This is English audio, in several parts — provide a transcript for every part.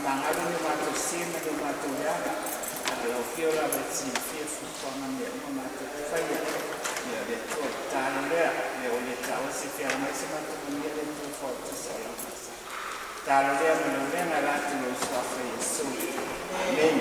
Mangalu ni matu sima ni matu yana. Kalau kio la besi fia fukona ni matu faya. Ya de to talia le ole tawa si fia mai si matu ni le to forte solo masa. Talia me lo ven a la tu lo swafa Yesu. Amen.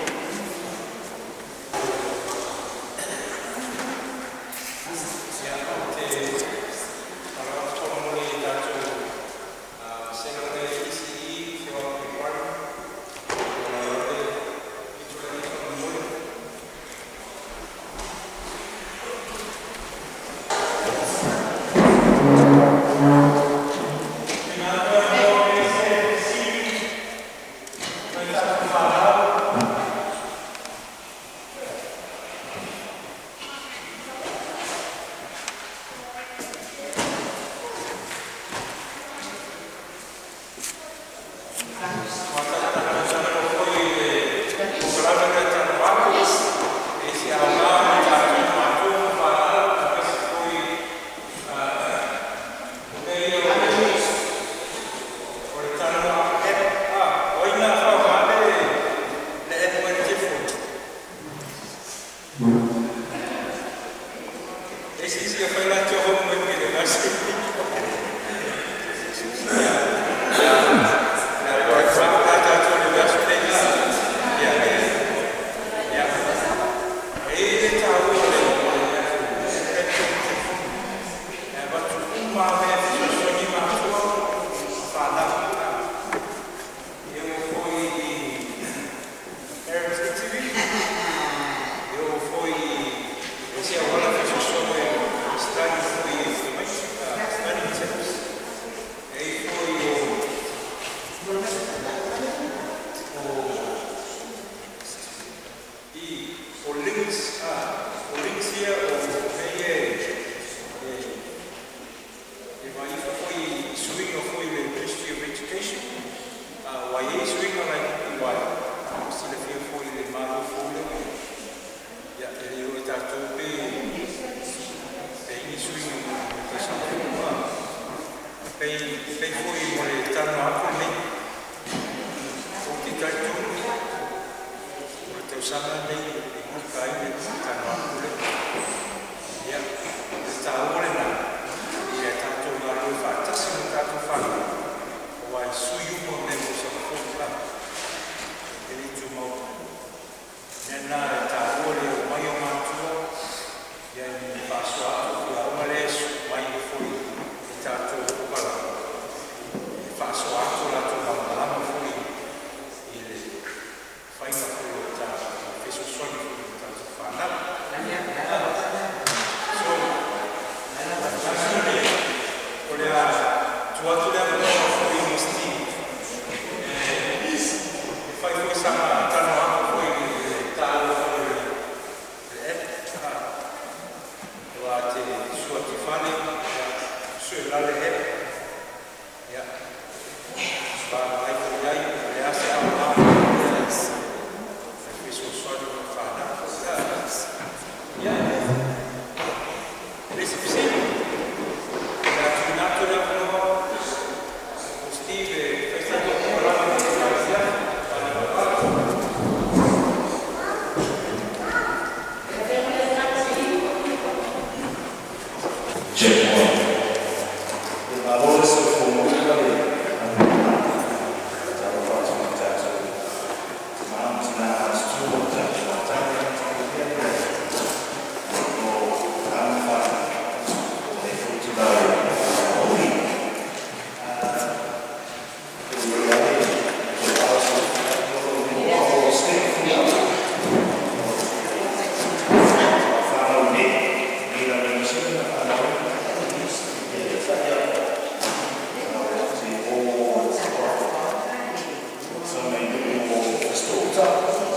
Stop.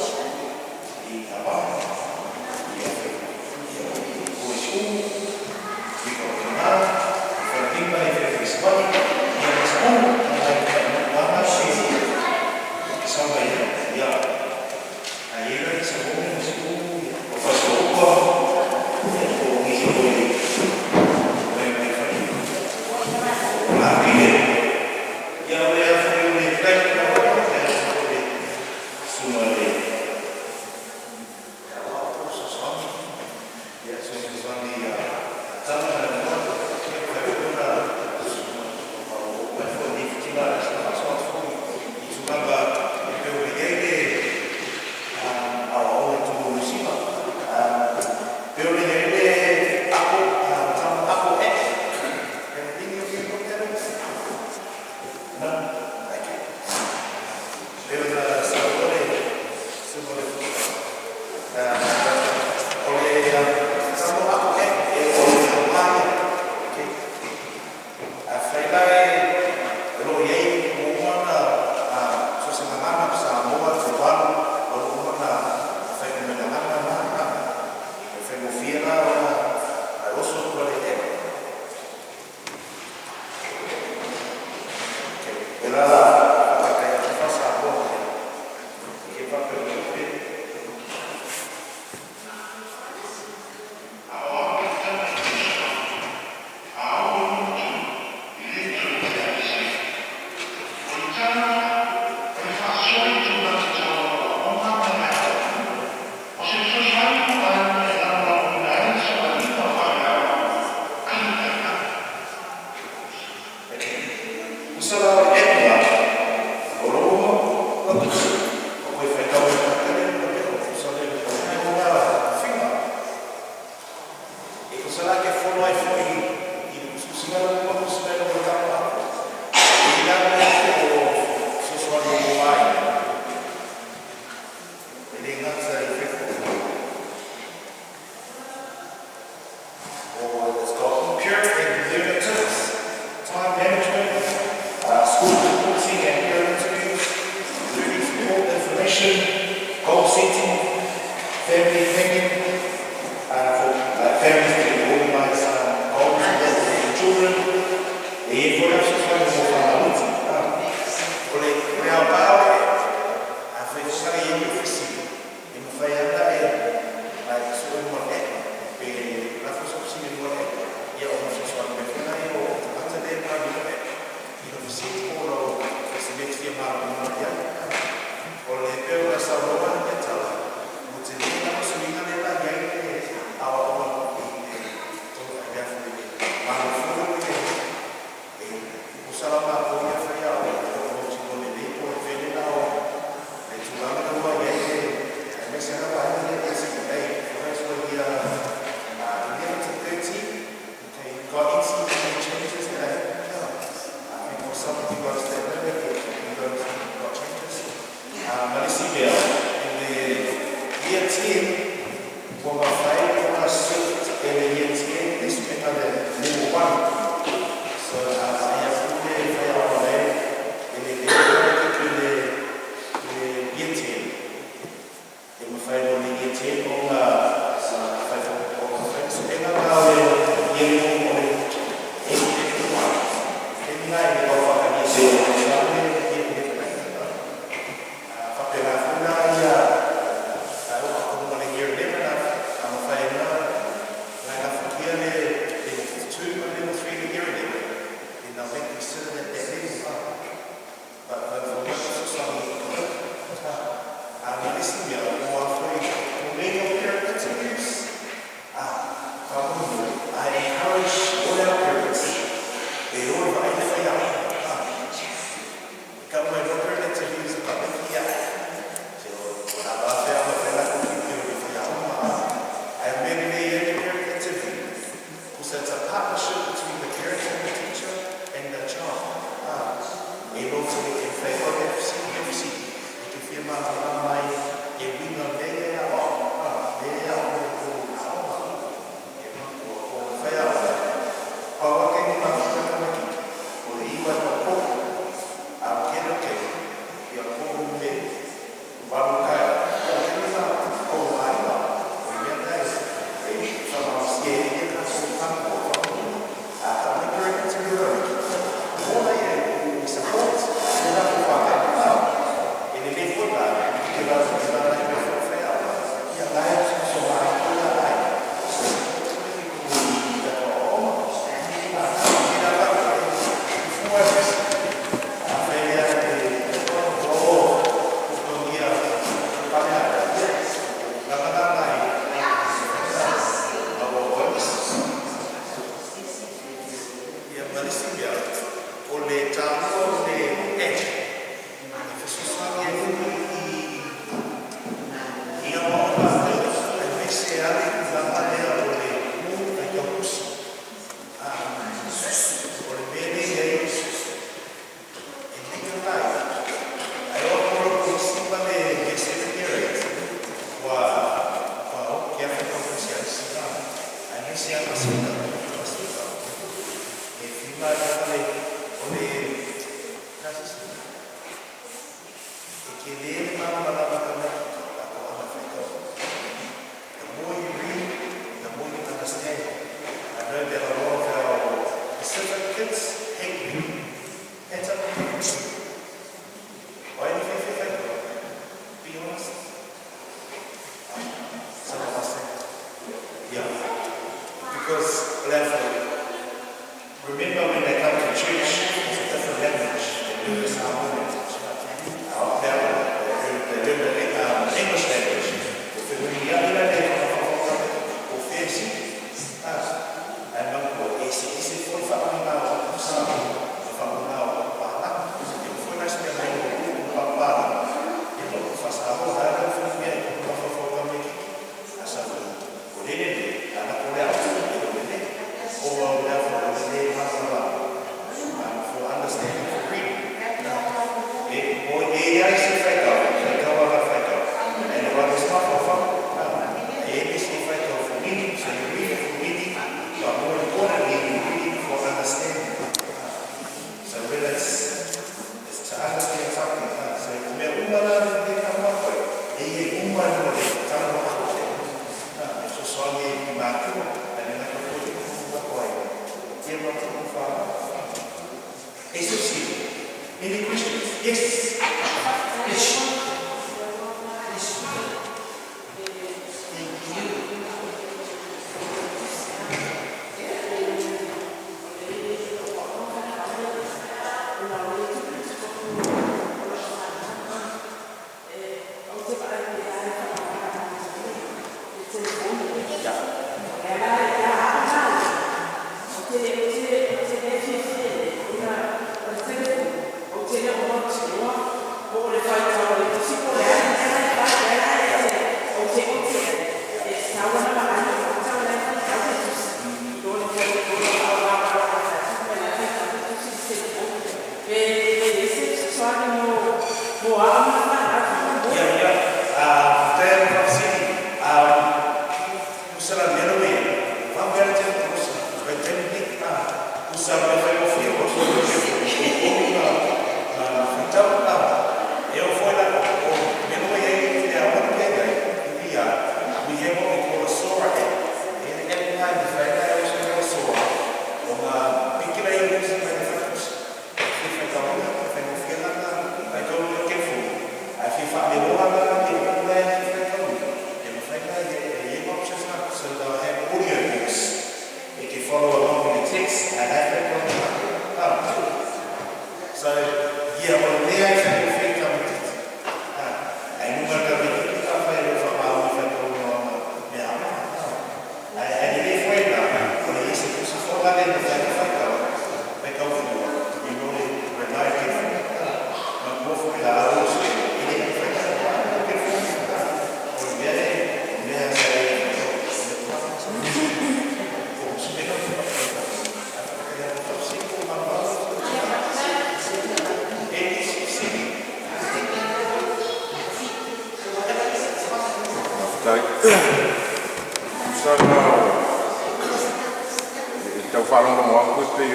Então falam uma coisa que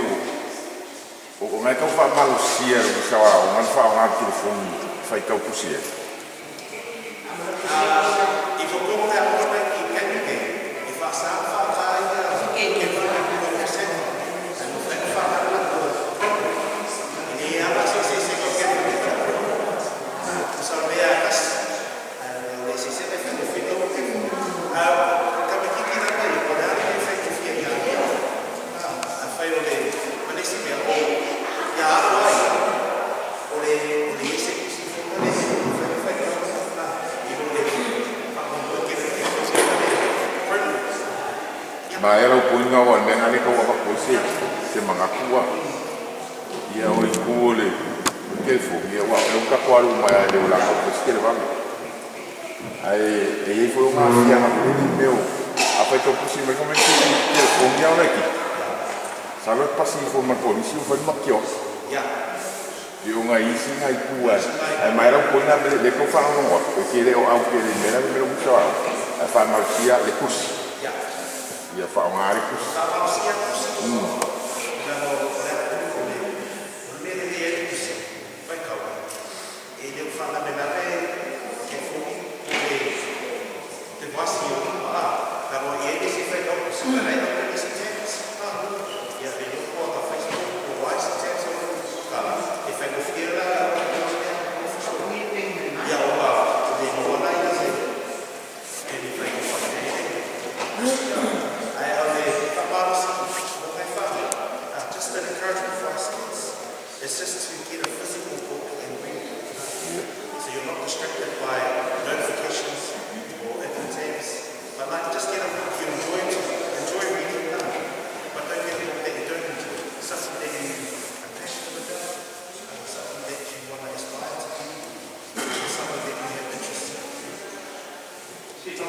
o como é que eu falo mal o cielo, o chaval, mas falo mal que foi feito o cielo. E como é a coisa que quer ninguém, e faça a Mas era o punho agora, nem ali que eu vou fazer, se mangakua. E eu escolhi, porque ele foi, eu nunca quero mais de lá, porque ele vai. Aí foi uma filha na frente meu, afetou por cima, como é que ele foi, olha aqui. Sabe o que passei por uma polícia, eu fui numa quiosque. Eu aí sim, aí pua, mas era o punho na frente, que eu falo no outro, porque ele, ao que ele me era, ele me gostava. A farmácia, ele curso. Ia falar uma área que it's just to get a physical book and read it. So you're not distracted by notifications or entertainments. But like just get a book you enjoy reading now. But don't get a book that you don't enjoy. Something that you are passionate about, something that you want to aspire to do, something that you have interest in.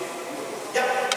Yeah.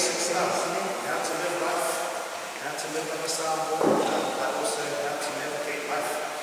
basic stuff. How to live life, how to live on a Samoa, but also how to navigate life.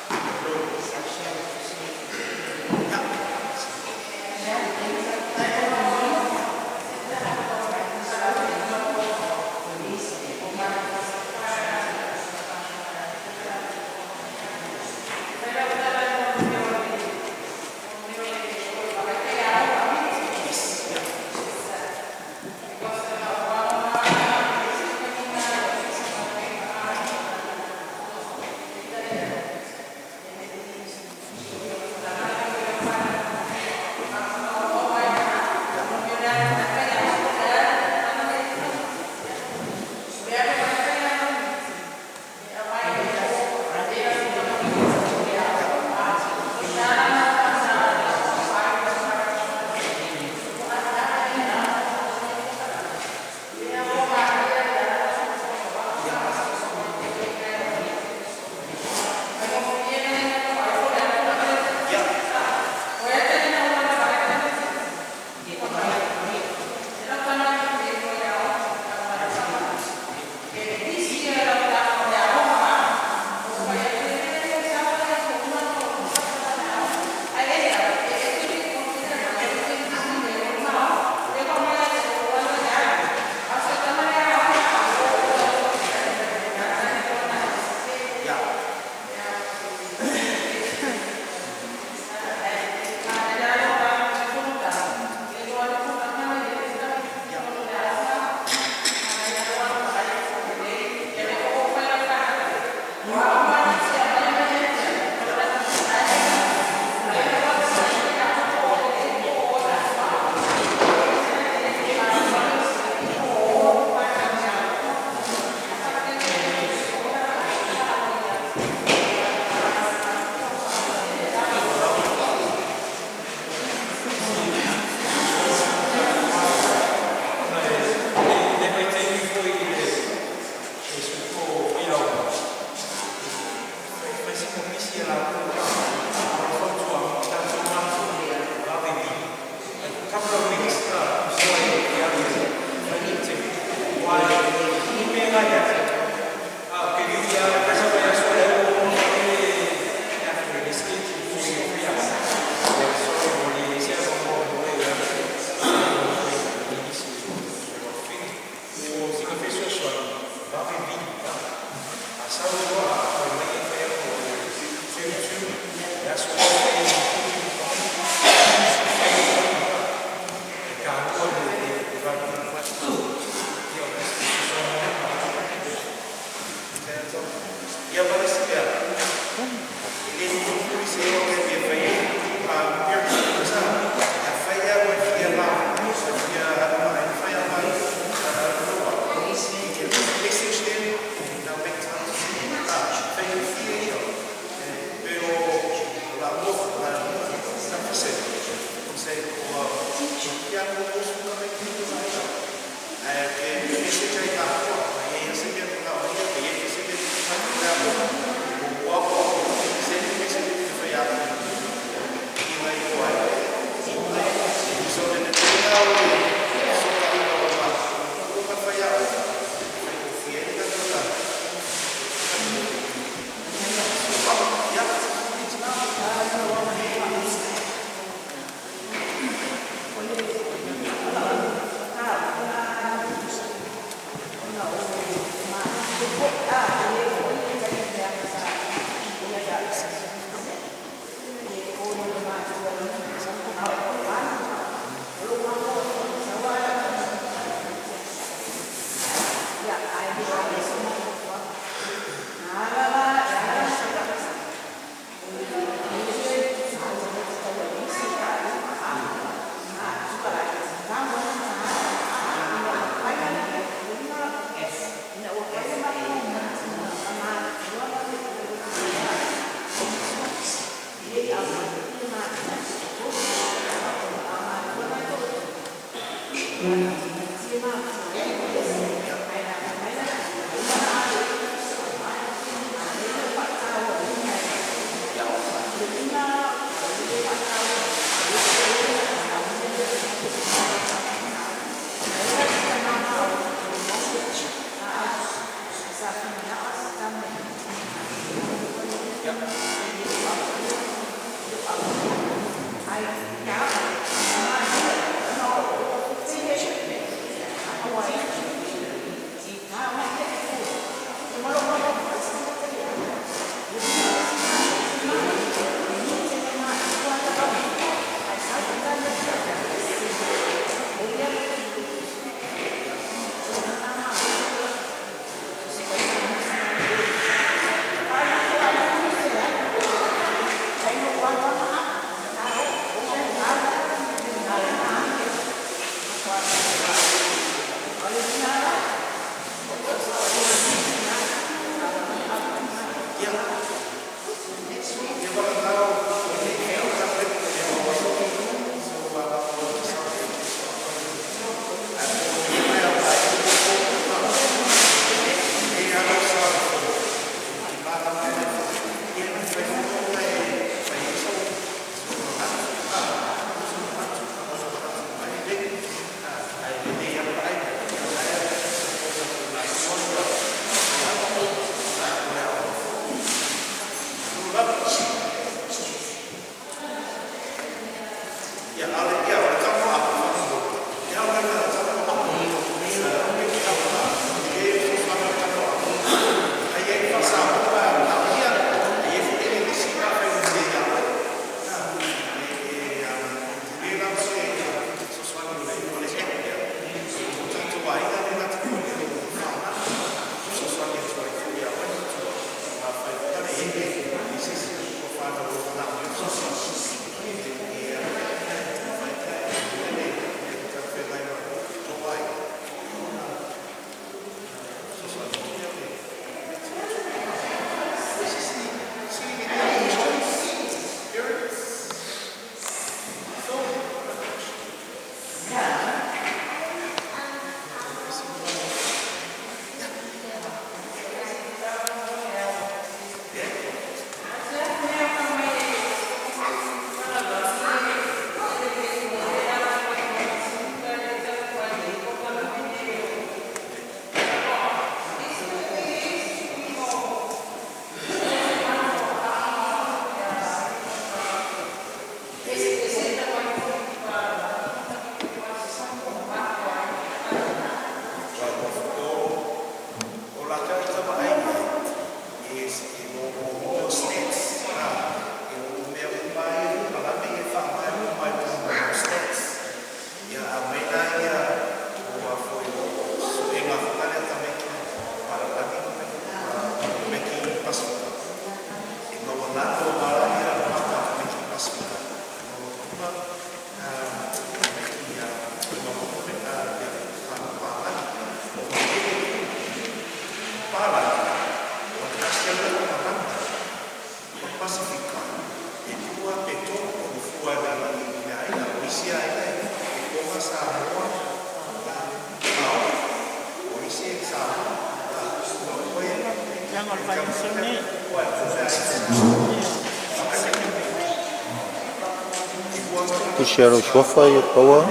Puxaram o chofa e o power.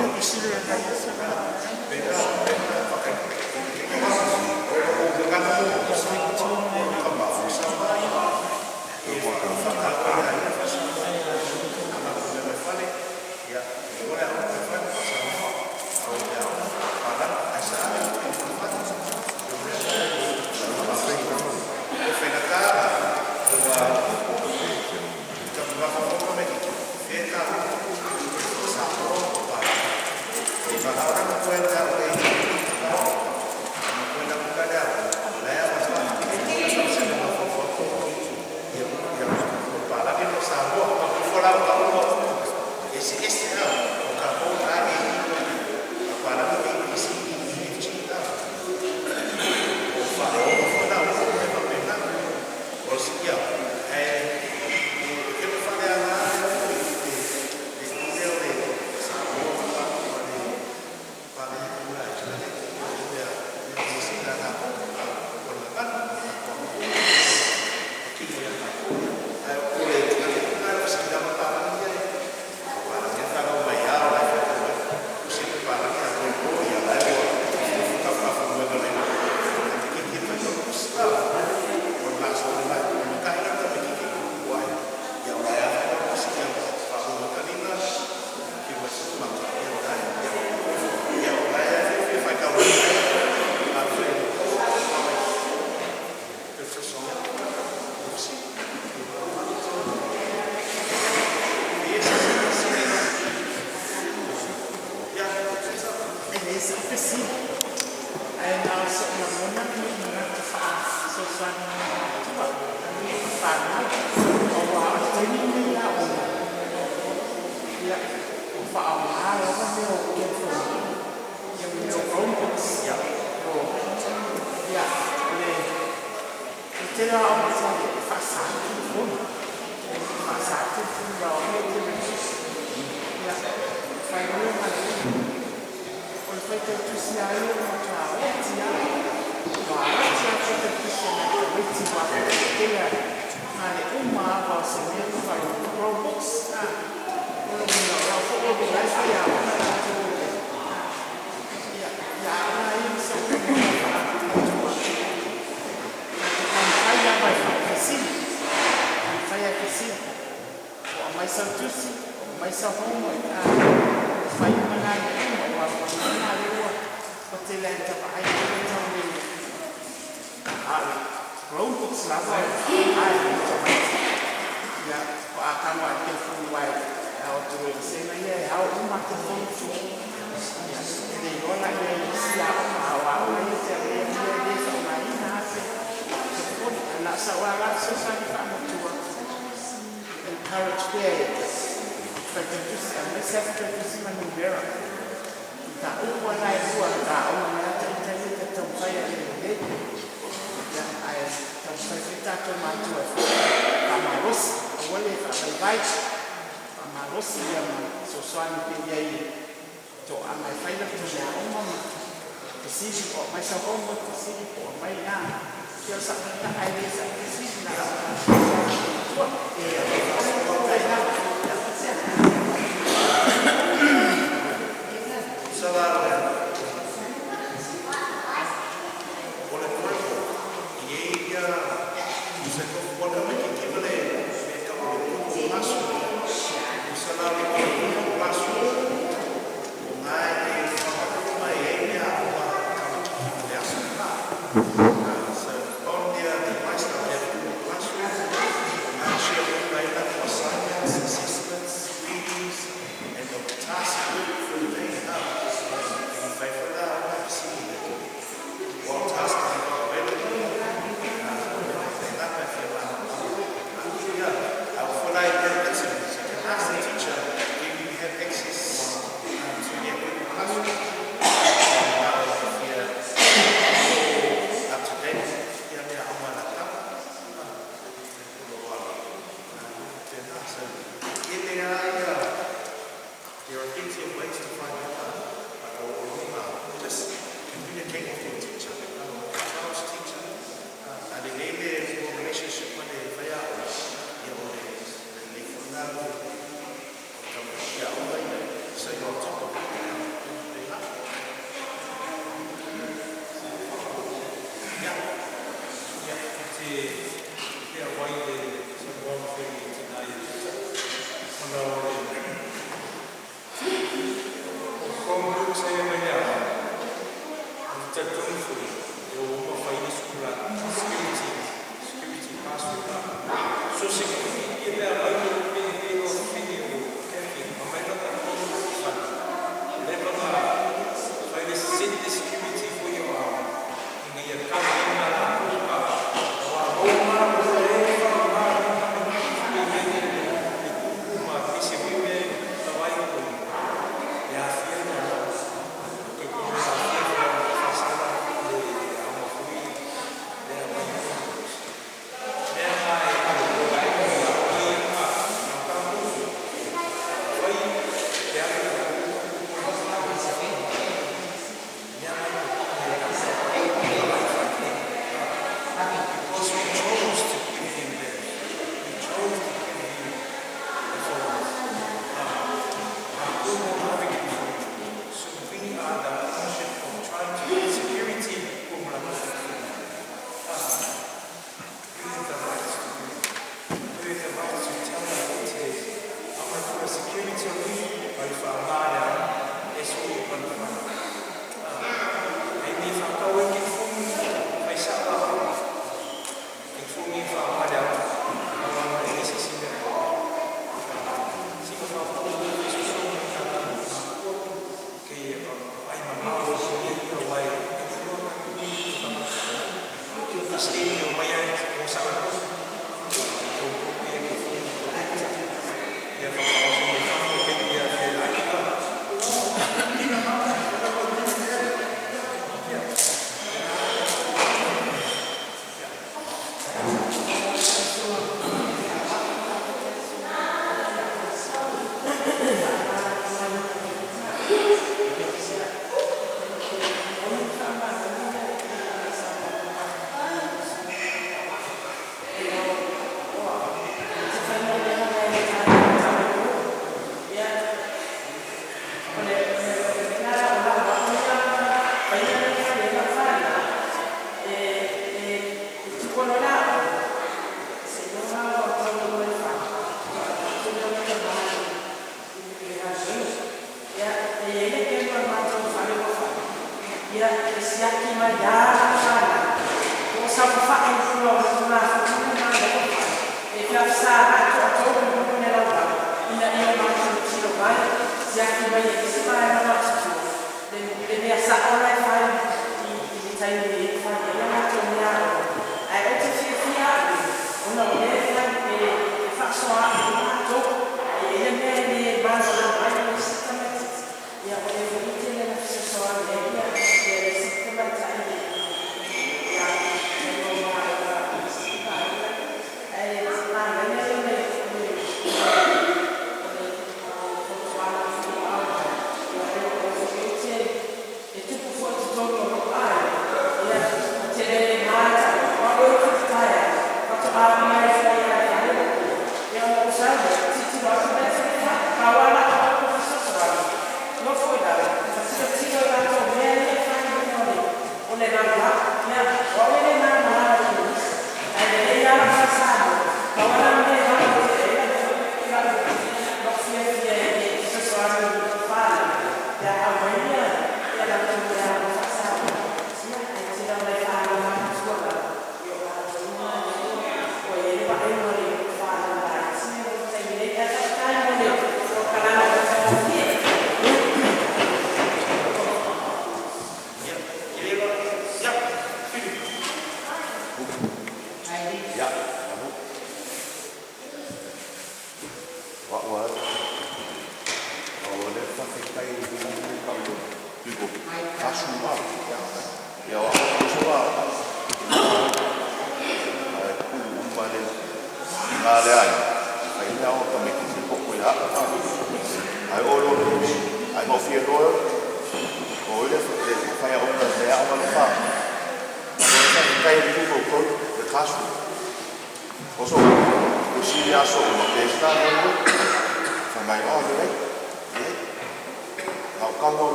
to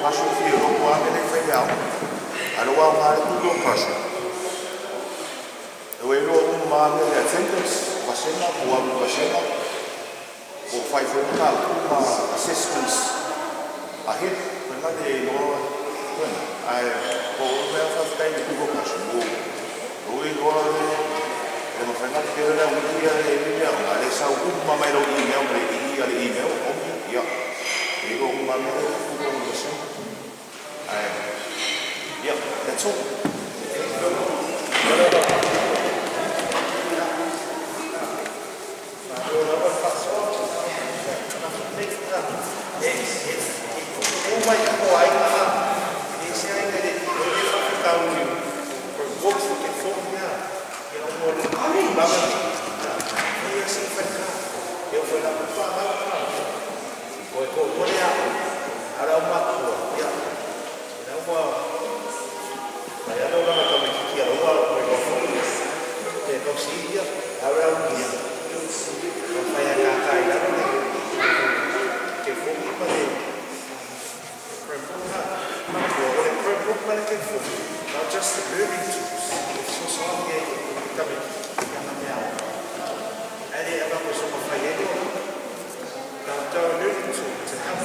Kalau passion for you, look what I'm going to find out. I don't want to do passion. The way you look at the attendance, Vasena, Buam Vasena, or 500 assistance ahead, but not the Lord. I go over first time to do passion. We go and my friend here and we hear the email. I saw my email, the email. Yeah. You go, Mamma, yeah, that's all. Not just the moving tools, it's also coming. And it was on my now they're moving to help.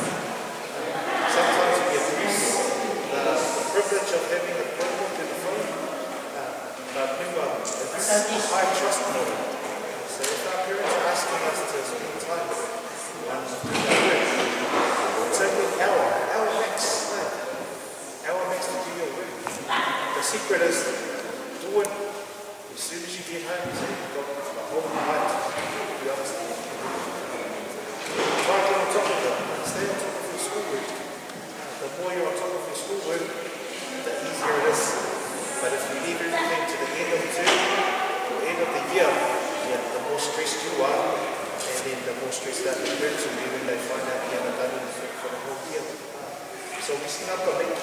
Sometimes we abuse the privilege of having a program in the phone. But remember, it's high trust model. So if our parents are asking us to spend time with it's only an hour max. Hour max to do your work. The secret is do it as soon as you get home. So you've got the whole night. You understand? Try to get on top of it. Stay on top of your schoolwork. The more you're on top of your schoolwork, the easier it is. But if you leave everything to the end of the term, or end of the year, the more stressed you are, and then the more stressed that the parents will be when they find out you haven't done anything for the whole year. So we see up a bit.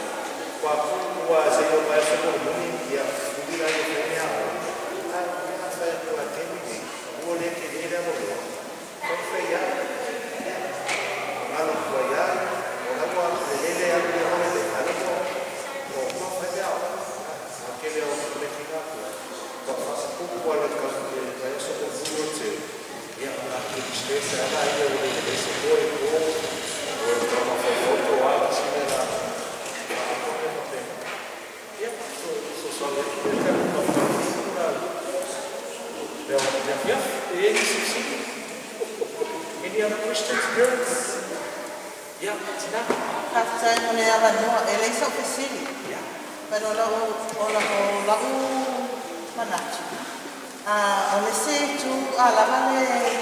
Kwa kuwa sio maisha kwa mwini ya kubila yeye hapa kwa tembi wole kelele moja kwa ya ala kwa ya wanapo kelele ya wale alapo kwa fanya akele au kulekina kwa sababu kwa la kazi ya Yesu kwa wote ya na stress ana ile ile sio kwa kama foto wala sina Any other questions, parents? Yeah, Tina. Pastor mo na ano, ele sa ofisini. Yeah. Pero la manat. Ole se tu ala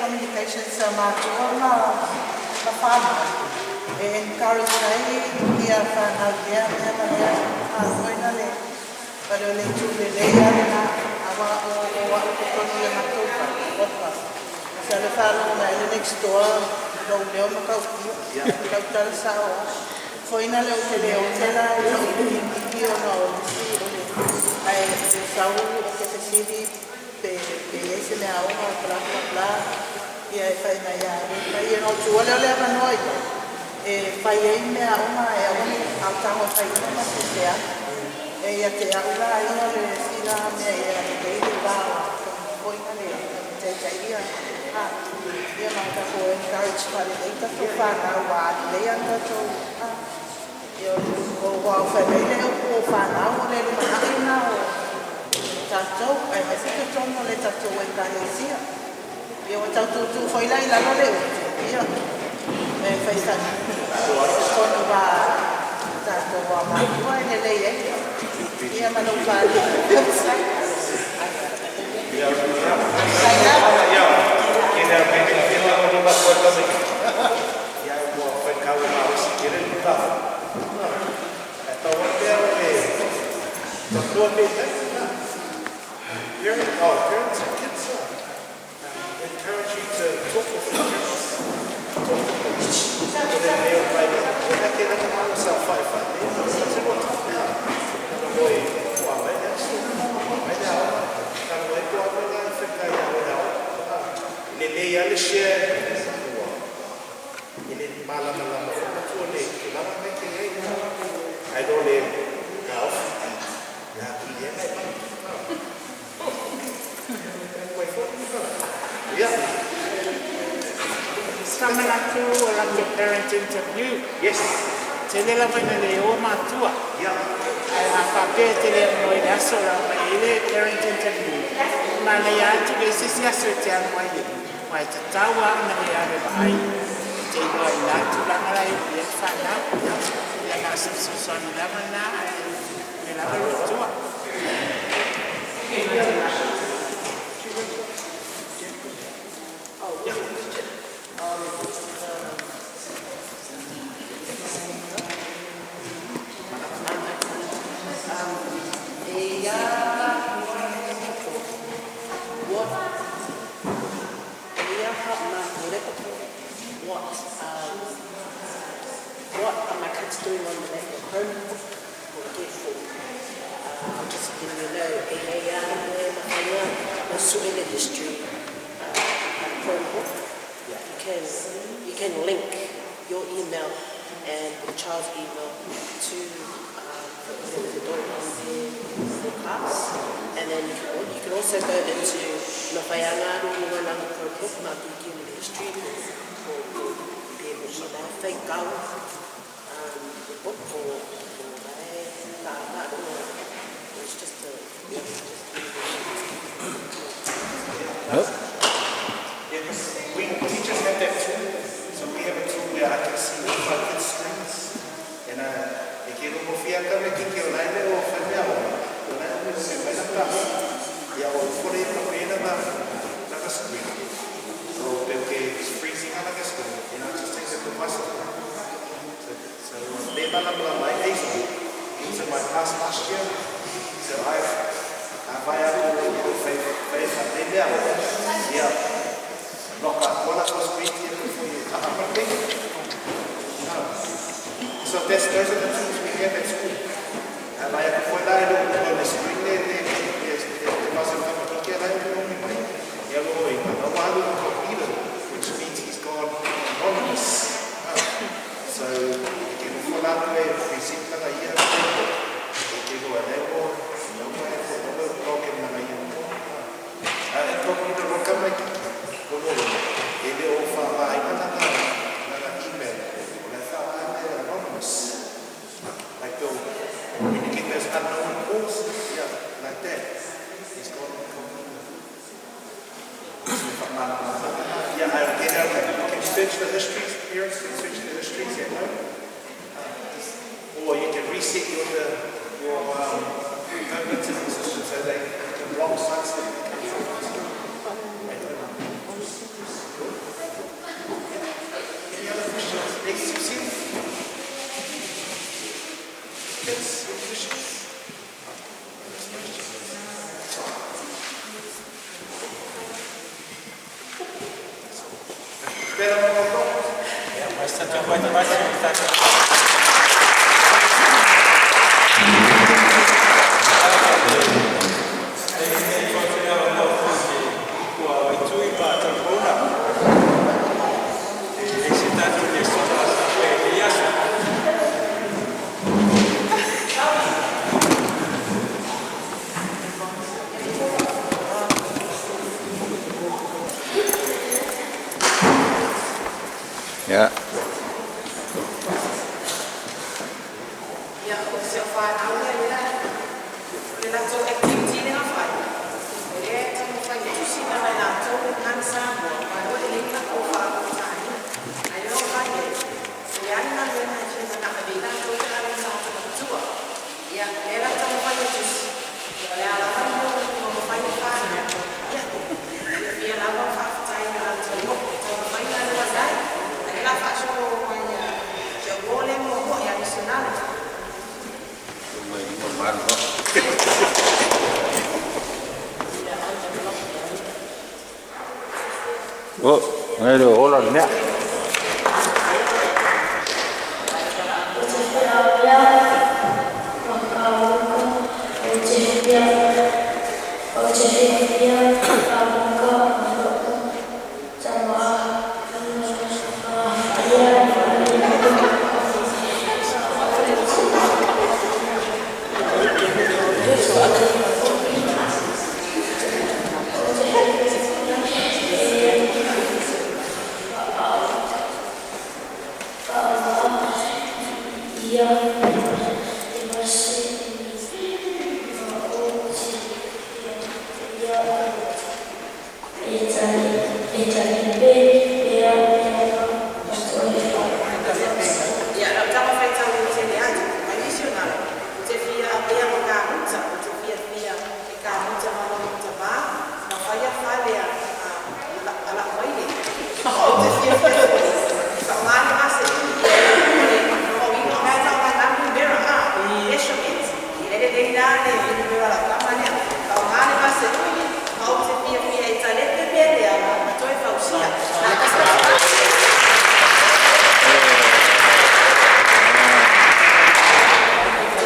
communication sa ma tu na fama. Encourage ai dia fa na dia na buena le. Pero le tu le na awa o ko le matupa. Sa le fa no na le next door no leo no ka tal sao. Foi na leo te leo te la io no ai sao que se sidi pe ese me ahora bla e aí faz na ya e no tu olha leva noi fai aí me ahora é um altamo fai uma sea e ia te agora aí no le sina me ia te va foi na le te ia ia manda ko encourage para ele to fana wa le anda to eu vou fazer o fana o le mana o tato ai mas que tu não le tato o enganecia eu tato tu foi lá e lá não leu ia fez tá quando vai tato va ma ele le ia mas não vai Parents and kids encourage you to talk with your parents. Talk to them. They'll play with them. When they get them themselves, fight. I said, what time now? The boy, wow, that's right now. Kind of like, well, I think I know. Nele ya le share. Ele malama lama. Tu le, lama me que parent interview. Yes. Te lela mai na le o matua. Yeah. Ai a whapea te lea noi le aso la mai ele parent interview. Ma le atu ke sisi aso e te anu ai. Mai te taua na le are mai. Te ilo ai latu langara e le whanau. Ia nga soni lama na e lama rotua. What are my kids doing on the way home or get for? I'm just letting you know, also in the history Chromebook, you can link your email and the child's email to the class, and then you can also go into Mawhaianga Chromebook, Matuki in the history, or be able to fake go the book for it's just a We teachers have that tool, so we have a tool where I can see all my kids' screens. And I can look at the online or screen. So it's freezing on a screen, and I just take it to myself. So they my into my class last year. So I've knock out one of those screens here before you come up with it. So those are the tools we have at school. And I have to point out on the screen there, which means he's gone anonymous. So you can pull out there, if you see that here, you can go and have one, no blog in the and talking to Rokamaki, ele o whawai nana email, o le whawai anonymous. Like though, when you get those unknown calls, yeah, like that, it's gone yeah, I'll get out there. You can search the histories, parents can search the histories at home. Or you can reset your cognitive system so they can block sites that come from. Any other questions? Next, you see? Yes, any questions? Yeah. Oh, ngay được ô lần nè.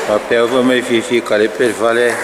Papel vai ficar ali per vale.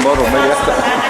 Moro mai esta.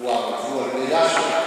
Uang full de yaso